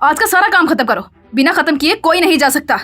आज का सारा काम खत्म करो, बिना खत्म किए कोई नहीं जा सकता।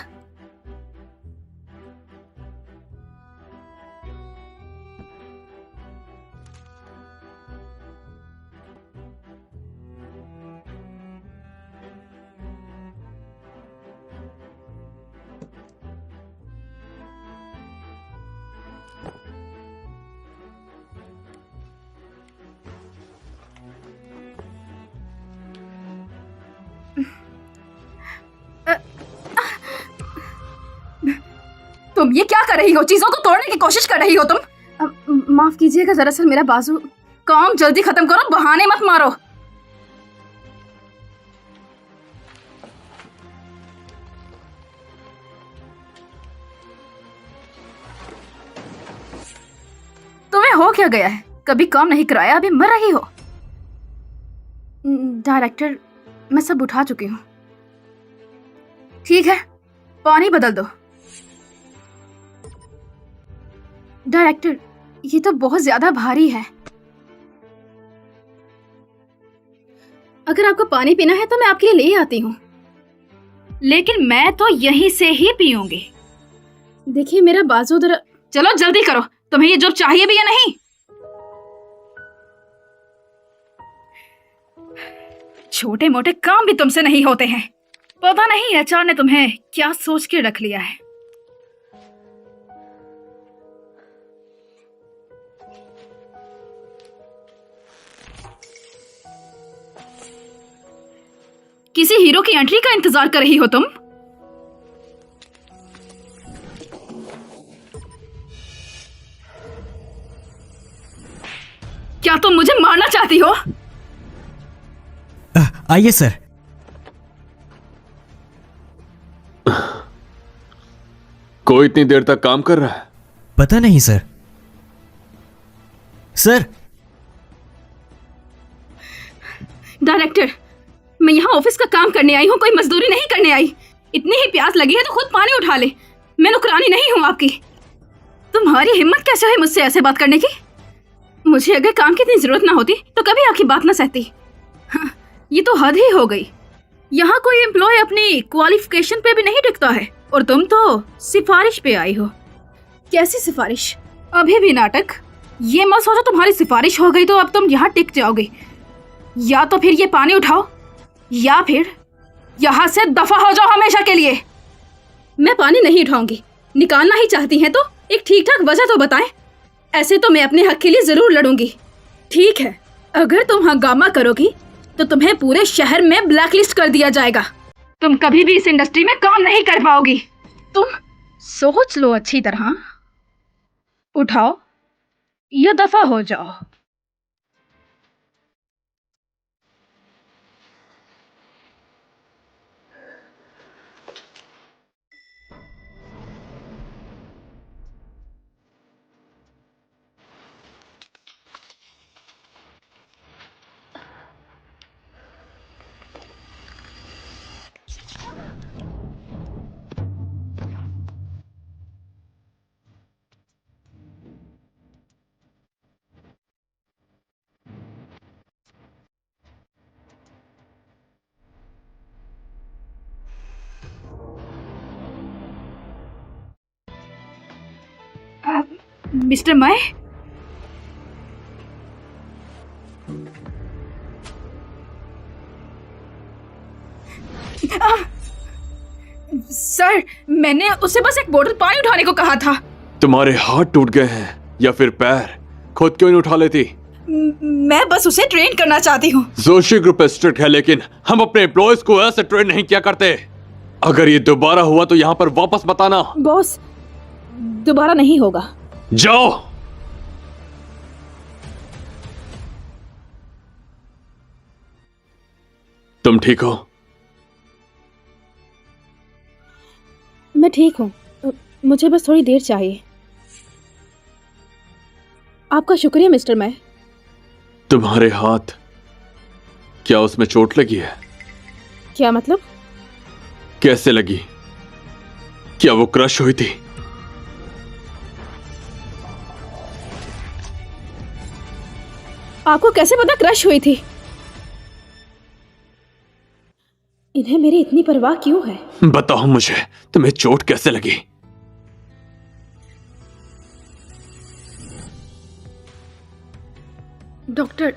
तुम ये क्या कर रही हो? चीजों को तोड़ने की कोशिश कर रही हो तुम। माफ कीजिएगा, दरअसल मेरा बाजू। काम जल्दी खत्म करो, बहाने मत मारो। तुम्हें हो क्या गया है? कभी काम नहीं कराया, अभी मर रही हो। डायरेक्टर, मैं सब उठा चुकी हूँ। ठीक है, पानी बदल दो। डायरेक्टर, ये तो बहुत ज्यादा भारी है। अगर आपको पानी पीना है तो मैं आपके लिए ले आती हूँ, लेकिन मैं तो यहीं से ही पीऊंगी। देखिए मेरा बाजू जरा। चलो जल्दी करो, तुम्हें ये जॉब चाहिए भी या नहीं? छोटे मोटे काम भी तुमसे नहीं होते हैं। पता नहीं एचआर ने तुम्हें क्या सोच के रख लिया है। किसी हीरो की एंट्री का इंतजार कर रही हो तुम? क्या तुम मुझे मारना चाहती हो? आइए सर। कोई इतनी देर तक काम कर रहा है? पता नहीं सर। सर। डायरेक्टर, मैं यहाँ ऑफिस का काम करने आई हूँ, कोई मजदूरी नहीं करने आई। इतनी ही प्यास लगी है तो खुद पानी उठा ले। मैं नौकरानी नहीं हूँ आपकी। तुम्हारी हिम्मत कैसे है मुझसे ऐसे बात करने की? मुझे अगर काम की इतनी जरूरत ना होती तो कभी आपकी बात ना सहती। हाँ, ये तो हद ही हो गई। यहाँ कोई एम्प्लॉय अपनी क्वालिफिकेशन पे भी नहीं टिकता है, और तुम तो सिफारिश पे आई हो। कैसी सिफारिश? अभी भी नाटक। ये मत सोचो तुम्हारी सिफारिश हो गई तो अब तुम यहाँ टिक जाओगे। या तो फिर ये पानी उठाओ, या फिर यहाँ से दफा हो जाओ हमेशा के लिए। मैं पानी नहीं उठाऊंगी। निकालना ही चाहती हैं तो एक ठीक ठाक वजह तो बताएं। ऐसे तो मैं अपने हक के लिए जरूर लड़ूंगी। ठीक है, अगर तुम हंगामा करोगी तो तुम्हें पूरे शहर में ब्लैकलिस्ट कर दिया जाएगा। तुम कभी भी इस इंडस्ट्री में काम नहीं कर पाओगी। तुम सोच लो अच्छी तरह। उठाओ या दफा हो जाओ। मिस्टर मय, सर, मैंने उसे बस एक बोतल पानी उठाने को कहा था। तुम्हारे हाथ टूट गए हैं या फिर पैर? खुद क्यों नहीं उठा लेती? मैं बस उसे ट्रेन करना चाहती हूँ। जोशी ग्रुप स्ट्रिक्ट है, लेकिन हम अपने एम्प्लॉयज को ऐसे ट्रेन नहीं किया करते। अगर ये दोबारा हुआ तो यहाँ पर वापस मत आना। बॉस, दोबारा नहीं होगा। जाओ। तुम ठीक हो? मैं ठीक हूँ, मुझे बस थोड़ी देर चाहिए। आपका शुक्रिया मिस्टर मय। तुम्हारे हाथ, क्या उसमें चोट लगी है? क्या मतलब? कैसे लगी? क्या वो क्रश हुई थी? आपको कैसे पता क्रश हुई थी? इन्हें मेरी इतनी परवाह क्यों है? बताओ मुझे, तुम्हें चोट कैसे लगी? डॉक्टर,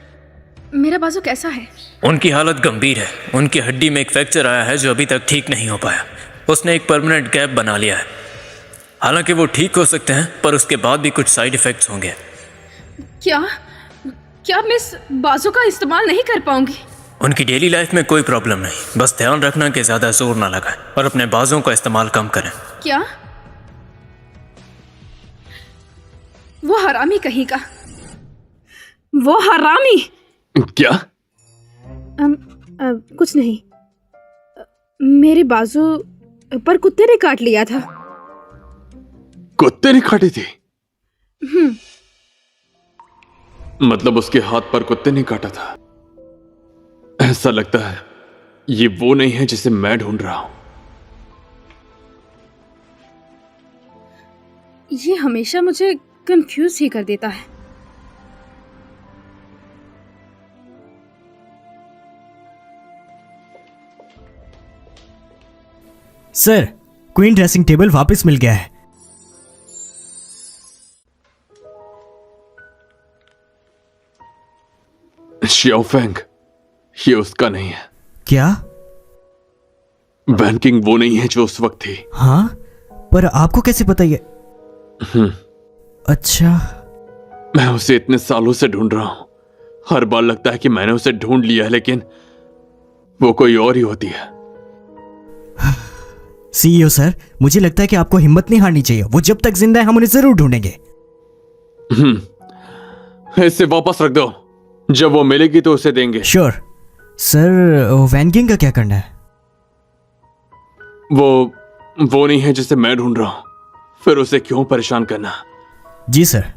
मेरा बाजू कैसा है? उनकी हालत गंभीर है। उनकी हड्डी में एक फ्रैक्चर आया है जो अभी तक ठीक नहीं हो पाया। उसने एक परमानेंट गैप बना लिया है। हालांकि वो ठीक हो सकते हैं, पर उसके बाद भी कुछ साइड इफेक्ट्स होंगे। क्या क्या मैं इस बाजू का इस्तेमाल नहीं कर पाऊंगी? उनकी डेली लाइफ में कोई प्रॉब्लम नहीं, बस ध्यान रखना कि ज्यादा जोर ना लगाएं और अपने बाजों का इस्तेमाल कम करें। क्या? वो हरामी कहीं का, वो हरामी। क्या? कुछ नहीं। मेरे बाजू पर कुत्ते ने काट लिया था। कुत्ते ने काटी थी? मतलब उसके हाथ पर कुत्ते ने काटा था? ऐसा लगता है ये वो नहीं है जिसे मैं ढूंढ रहा हूं। ये हमेशा मुझे कंफ्यूज ही कर देता है। सर, क्वीन ड्रेसिंग टेबल वापस मिल गया है। शियाओफेंग, ये उसका नहीं है। क्या? वैन किंग वो नहीं है जो उस वक्त थी। हाँ, पर आपको कैसे पता ये? अच्छा, मैं उसे इतने सालों से ढूंढ रहा हूं। हर बार लगता है कि मैंने उसे ढूंढ लिया है, लेकिन वो कोई और ही होती है। सीईओ सर, मुझे लगता है कि आपको हिम्मत नहीं हारनी चाहिए। वो जब तक जिंदा है हम उन्हें जरूर ढूंढेंगे। इसे वापस रख दो। जब वो मिलेगी तो उसे देंगे। Sure sir. वैन किंग का क्या करना है? वो नहीं है जिसे मैं ढूंढ रहा हूं, फिर उसे क्यों परेशान करना? जी सर।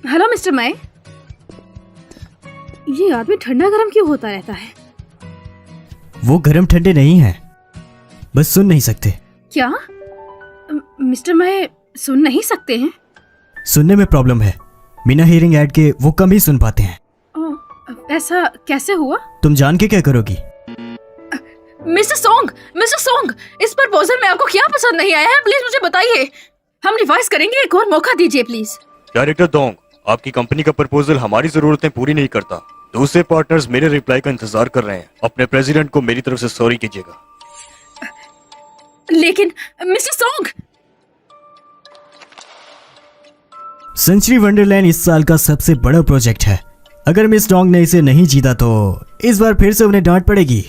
हेलो मिस्टर मय, ये आदमी ठंडा गरम क्यों होता रहता है? वो गरम ठंडे नहीं है, बस सुन नहीं सकते। क्या? मिस्टर मय सुन नहीं सकते हैं? सुनने में प्रॉब्लम है। बिना हियरिंग ऐड के वो कम ही सुन पाते हैं। ऐसा कैसे हुआ? तुम जान के क्या करोगी? मिस्टर सोंग, इस प्रपोजल में आपको क्या पसंद नहीं आया है? प्लीज मुझे बताइए। हम रिवाइज करेंगे, एक और मौका दीजिए प्लीज। डायरेक्टर दोंग, आपकी कंपनी का प्रपोजल हमारी जरूरतें पूरी नहीं करता। दूसरे पार्टनर्स मेरे रिप्लाई का इंतजार कर रहे हैं। अपने प्रेसिडेंट को मेरी तरफ से सॉरी कीजिएगा। लेकिन मिस्टर सोंग, सेंचुरी वंडरलैंड इस साल का सबसे बड़ा प्रोजेक्ट है। अगर मिस डोंग ने इसे नहीं जीता तो इस बार फिर से उन्हें डांट पड़ेगी।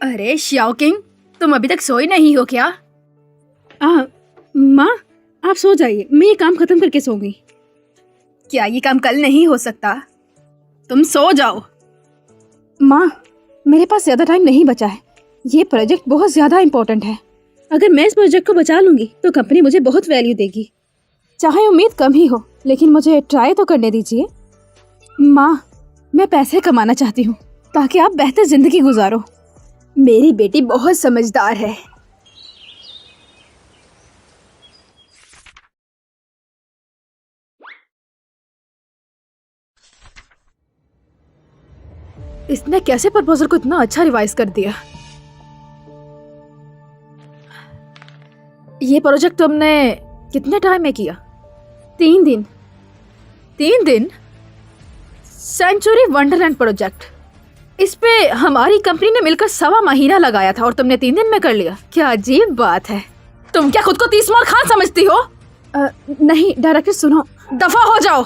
अरे श्याओ किंग, तुम अभी तक सोई नहीं हो क्या? माँ, आप सो जाइए, मैं ये काम खत्म करके सोऊंगी। क्या ये काम कल नहीं हो सकता? तुम सो जाओ। माँ, मेरे पास ज्यादा टाइम नहीं बचा है। ये प्रोजेक्ट बहुत ज्यादा इम्पोर्टेंट है। अगर मैं इस प्रोजेक्ट को बचा लूंगी तो कंपनी मुझे बहुत वैल्यू देगी। चाहे उम्मीद कम ही हो, लेकिन मुझे ट्राई तो करने दीजिए। माँ, मैं पैसे कमाना चाहती हूँ ताकि आप बेहतर जिंदगी गुजारो। मेरी बेटी बहुत समझदार है। इसने कैसे प्रपोजल को इतना अच्छा रिवाइज कर दिया? ये प्रोजेक्ट तुमने कितने टाइम में किया? 3 दिन। 3 दिन? सेंचुरी वंडरलैंड प्रोजेक्ट, इस पे हमारी कंपनी ने मिलकर 1.25 महीना लगाया था और तुमने 3 दिन में कर लिया। क्या अजीब बात है। तुम क्या खुद को तीसमार खान समझती हो? नहीं डायरेक्टर, सुनो, दफा हो जाओ।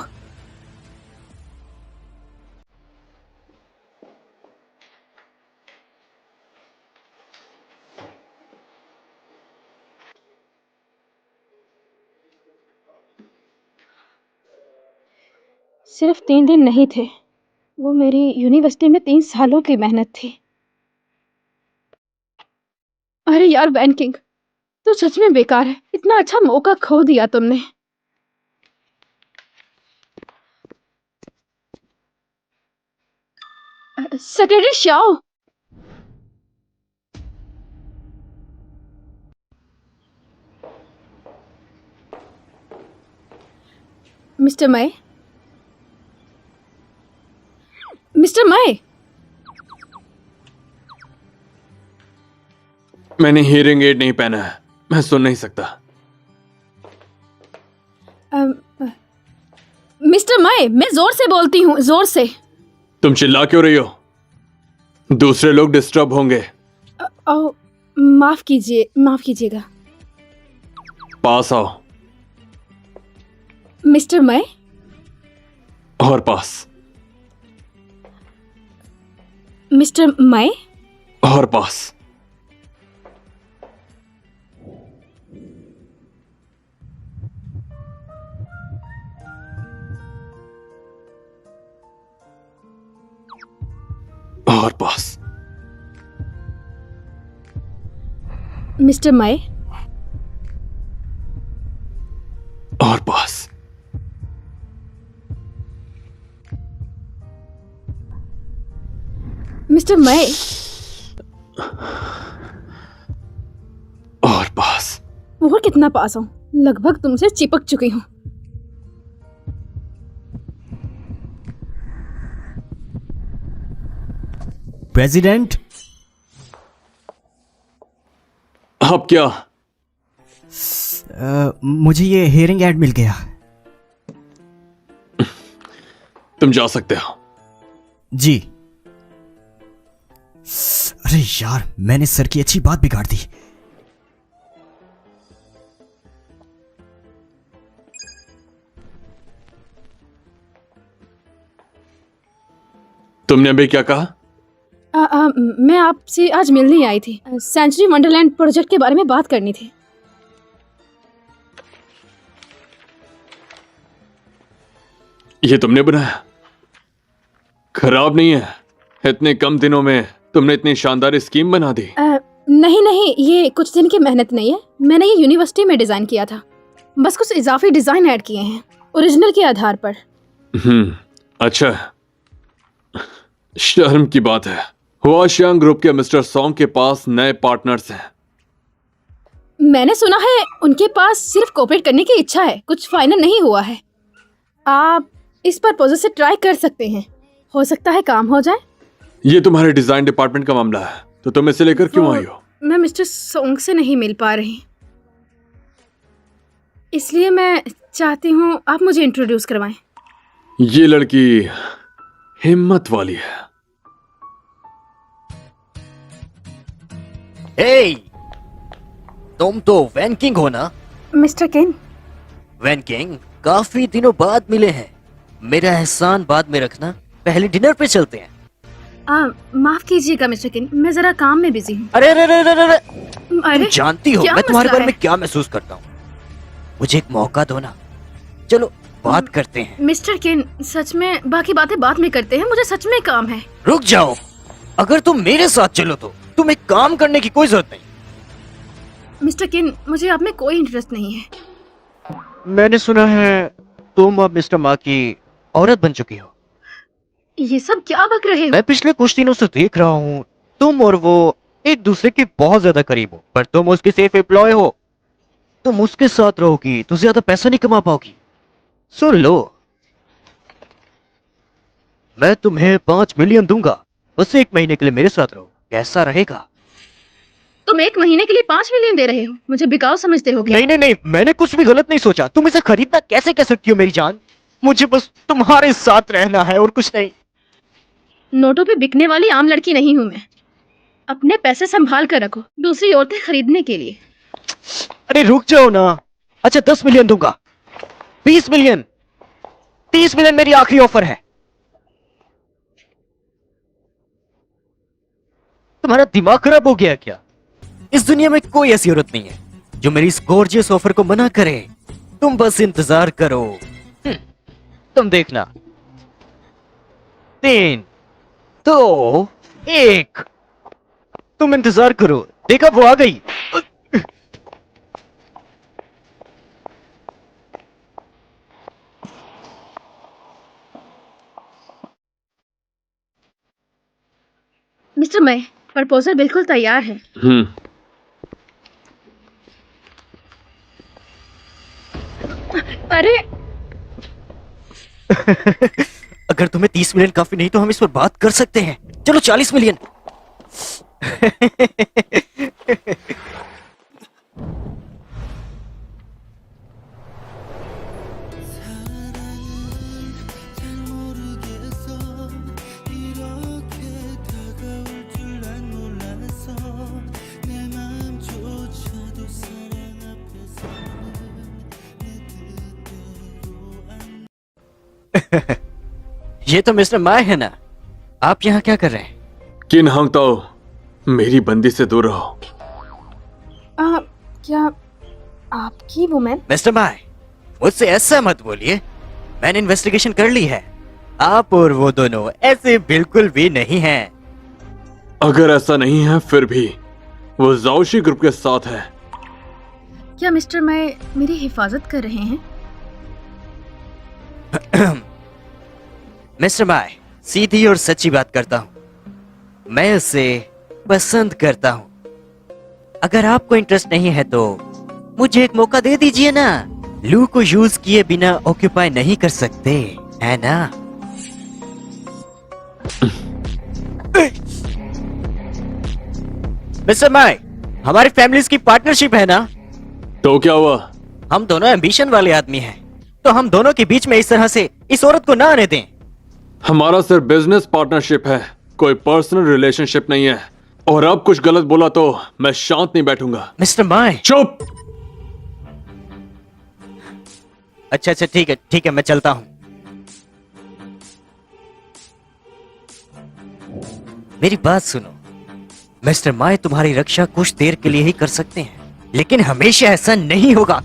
सिर्फ 3 दिन नहीं थे, वो मेरी यूनिवर्सिटी में 3 सालों की मेहनत थी। अरे यार वैन किंग, तो सच में बेकार है, इतना अच्छा मौका खो दिया तुमने। सेक्रेटरी शाओ, मिस्टर मय, मिस्टर मय, मैंने हियरिंग एड नहीं पहना है, मैं सुन नहीं सकता। मिस्टर मय, मैं जोर से बोलती हूँ, जोर से। तुम चिल्ला क्यों रही हो? दूसरे लोग डिस्टर्ब होंगे। माफ कीजिए, माफ कीजिएगा। पास आओ। मिस्टर मय, और पास। मिस्टर मय, और पास। और पास। मिस्टर मय, और पास। मिस्टर मय, और पास। और कितना पास हूँ, लगभग तुमसे चिपक चुकी हूँ। प्रेसिडेंट, अब क्या? मुझे ये हियरिंग एड मिल गया। तुम जा सकते हो। जी। अरे यार, मैंने सर की अच्छी बात बिगाड़ दी। तुमने अभी क्या कहा? मैं आपसे आज मिलने आई थी, सेंचुरी वंडरलैंड प्रोजेक्ट के बारे में बात करनी थी। ये तुमने बनाया? खराब नहीं है? इतने कम दिनों में तुमने इतनी शानदार स्कीम बना दी। नहीं नहीं, ये कुछ दिन की मेहनत नहीं है, मैंने ये यूनिवर्सिटी में डिजाइन किया था, बस कुछ इजाफी डिजाइन ऐड किए हैं ओरिजिनल के आधार पर। अच्छा है। शर्म की बात है, हुआशियांग ग्रुप के मिस्टर सॉन्ग के पास नए पार्टनर्स हैं। मैंने सुना है उनके पास सिर्फ कोऑपरेट करने की इच्छा है, कुछ फाइनल नहीं हुआ है। आप इस प्रपोजल से ट्राई कर सकते हैं, हो सकता है काम हो जाए। ये तुम्हारे डिजाइन डिपार्टमेंट का मामला है, तो तुम इसे लेकर क्यों आई हो? मैं मिस्टर सोंग से नहीं मिल पा रही, इसलिए मैं चाहती हूँ आप मुझे इंट्रोड्यूस करवाएं। ये लड़की हिम्मत वाली है। हे, तुम तो वैन किंग हो ना? मिस्टर किन, वैन किंग, काफी दिनों बाद मिले हैं। मेरा एहसान बाद में रखना, पहले डिनर पे चलते हैं। माफ कीजिएगा मिस्टर किन, मैं जरा काम में बिजी हूँ। अरे अरे अरे अरे, अरे। अरे तुम जानती हो क्या मैं तुम्हारे मसला बारे है? में क्या महसूस करता हूँ। मुझे एक मौका दो ना, चलो बात करते हैं। मिस्टर किन, सच में बाकी बातें बाद में करते हैं, मुझे सच में काम है। रुक जाओ, अगर तुम मेरे साथ चलो तो तुम्हें काम करने की कोई जरूरत नहीं। मिस्टर किन, मुझे आप में कोई इंटरेस्ट नहीं है। मैंने सुना है तुम अब मिस्टर मा की औरत बन चुकी हो। ये सब क्या बक रहे हो? मैं पिछले कुछ दिनों से देख रहा हूँ तुम और वो एक दूसरे के बहुत ज्यादा करीब हो, पर तुम उसकी सेफ एम्प्लॉय हो। तुम उसके साथ रहोगी तो ज्यादा पैसा नहीं कमा पाओगी। सुन लो, मैं तुम्हें 5 मिलियन दूंगा, बस 1 महीने के लिए मेरे साथ रहो, कैसा रहेगा? तुम 1 महीने के लिए 5 मिलियन दे रहे हो? मुझे बिकाऊ समझते हो क्या? नहीं नहीं नहीं, मैंने कुछ भी गलत नहीं सोचा। तुम इसे खरीदना कैसे कह सकती हो मेरी जान? मुझे बस तुम्हारे साथ रहना है और कुछ नहीं। नोटों पे बिकने वाली आम लड़की नहीं हूँ मैं। अपने पैसे संभाल कर रखो दूसरी औरतें खरीदने के लिए। अरे रुक जाओ ना। अच्छा 10 मिलियन दूंगा, 20 मिलियन, 30 मिलियन मेरी आखिरी ऑफर है। तुम्हारा दिमाग खराब हो गया क्या? इस दुनिया में कोई ऐसी औरत नहीं है जो मेरी इस गॉर्जियस ऑफर को मना करे। तुम बस इंतजार करो, तुम देखना। 3, 2, 1, तुम इंतजार करो, देखा वो आ गई। मिस्टर मय, प्रपोजल बिल्कुल तैयार है। अरे अगर तुम्हें 30 मिलियन काफी नहीं तो हम इस पर बात कर सकते हैं। चलो 40 मिलियन। ये तो मिस्टर माय है ना। आप यहाँ क्या कर रहे हैं? किन हांगताओ, मेरी बंदी से दूर रहो। क्या आपकी वुमेन? मिस्टर माय, मुझसे ऐसा मत बोलिए। मैंने इन्वेस्टिगेशन कर ली है। आप और वो दोनों ऐसे बिल्कुल भी नहीं हैं। अगर ऐसा नहीं है फिर भी वो जाओशी ग्रुप के साथ है। क्या मिस्टर मय मेरी हिफाजत कर रहे हैं? मिस्टर माय, सीधी और सच्ची बात करता हूँ। मैं उसे पसंद करता हूँ। अगर आपको इंटरेस्ट नहीं है तो मुझे एक मौका दे दीजिए ना। लू को यूज किए बिना ऑक्यूपाई नहीं कर सकते, है ना? मिस्टर माय, हमारी फैमिलीज की पार्टनरशिप है ना? तो क्या हुआ? हम दोनों एम्बिशन वाले आदमी हैं, तो हम दोनों के बीच में इस तरह से इस औरत को ना आने दें। हमारा सिर्फ बिजनेस पार्टनरशिप है, कोई पर्सनल रिलेशनशिप नहीं है। और अब कुछ गलत बोला तो मैं शांत नहीं बैठूंगा। Mister my. चुप। अच्छा ठीक है, मैं चलता हूं। मेरी बात सुनो मिस्टर माय, तुम्हारी रक्षा कुछ देर के लिए ही कर सकते हैं, लेकिन हमेशा ऐसा नहीं होगा।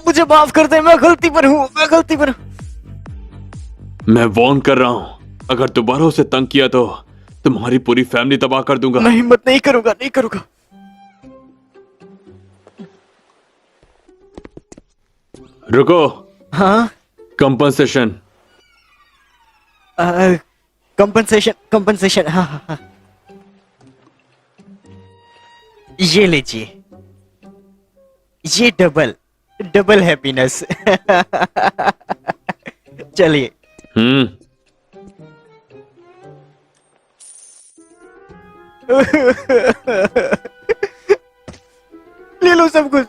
मुझे माफ कर दे, मैं गलती पर हूँ। मैं वार्न कर रहा हूँ, अगर दोबारा उसे तंग किया तो तुम्हारी पूरी फैमिली तबाह कर दूंगा। मैं हिम्मत नहीं करूंगा। रुको। हाँ? कंपनसेशन। कंपनसेशन। हाँ। ये लीजिए, ये डबल हैप्पीनेस। चलिए। ले लो सब कुछ।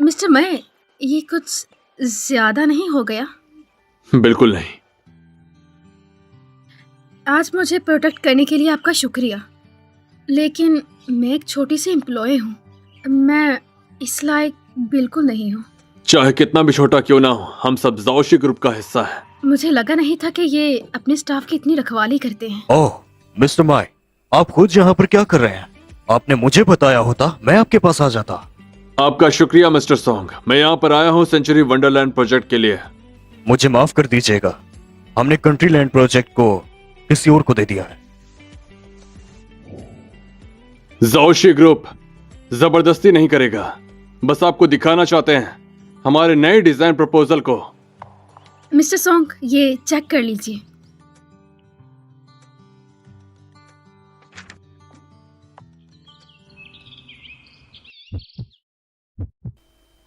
मिस्टर मय, ये कुछ ज्यादा नहीं हो गया? बिल्कुल नहीं। आज मुझे प्रोटेक्ट करने के लिए आपका शुक्रिया, लेकिन मैं एक छोटी सी एम्प्लॉय हूँ। मैं इस लायक बिल्कुल नहीं हूँ। चाहे कितना भी छोटा क्यों ना हो, हम सब जाओशी ग्रुप का हिस्सा है। मुझे लगा नहीं था कि ये अपने स्टाफ की इतनी रखवाली करते हैं। ओह मिस्टर माय, आप खुद यहाँ पर क्या कर रहे हैं? आपने मुझे बताया होता, मैं आपके पास आ जाता। आपका शुक्रिया मिस्टर सॉन्ग। मैं यहाँ पर आया हूँ सेंचुरी वंडरलैंड प्रोजेक्ट के लिए। मुझे माफ कर दीजिएगा, हमने कंट्री लैंड प्रोजेक्ट को किसी और को दे दिया है। जाओशी ग्रुप जबरदस्ती नहीं करेगा, बस आपको दिखाना चाहते हैं हमारे नए डिजाइन प्रपोजल को। मिस्टर सॉन्ग, ये चेक कर लीजिए।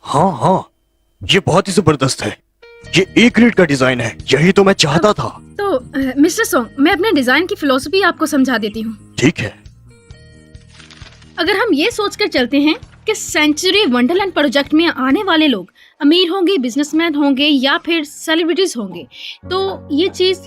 हाँ, ये बहुत ही जबरदस्त है। ये एक रेट का डिजाइन है, यही तो मैं चाहता था। तो मिस्टर सॉन्ग, मैं अपने डिजाइन की फिलॉसफी आपको समझा देती हूँ। ठीक है। अगर हम ये सोचकर चलते हैं कि सेंचुरी वंडरलैंड प्रोजेक्ट में आने वाले लोग अमीर होंगे, बिजनेसमैन होंगे या फिर सेलिब्रिटीज होंगे, तो ये चीज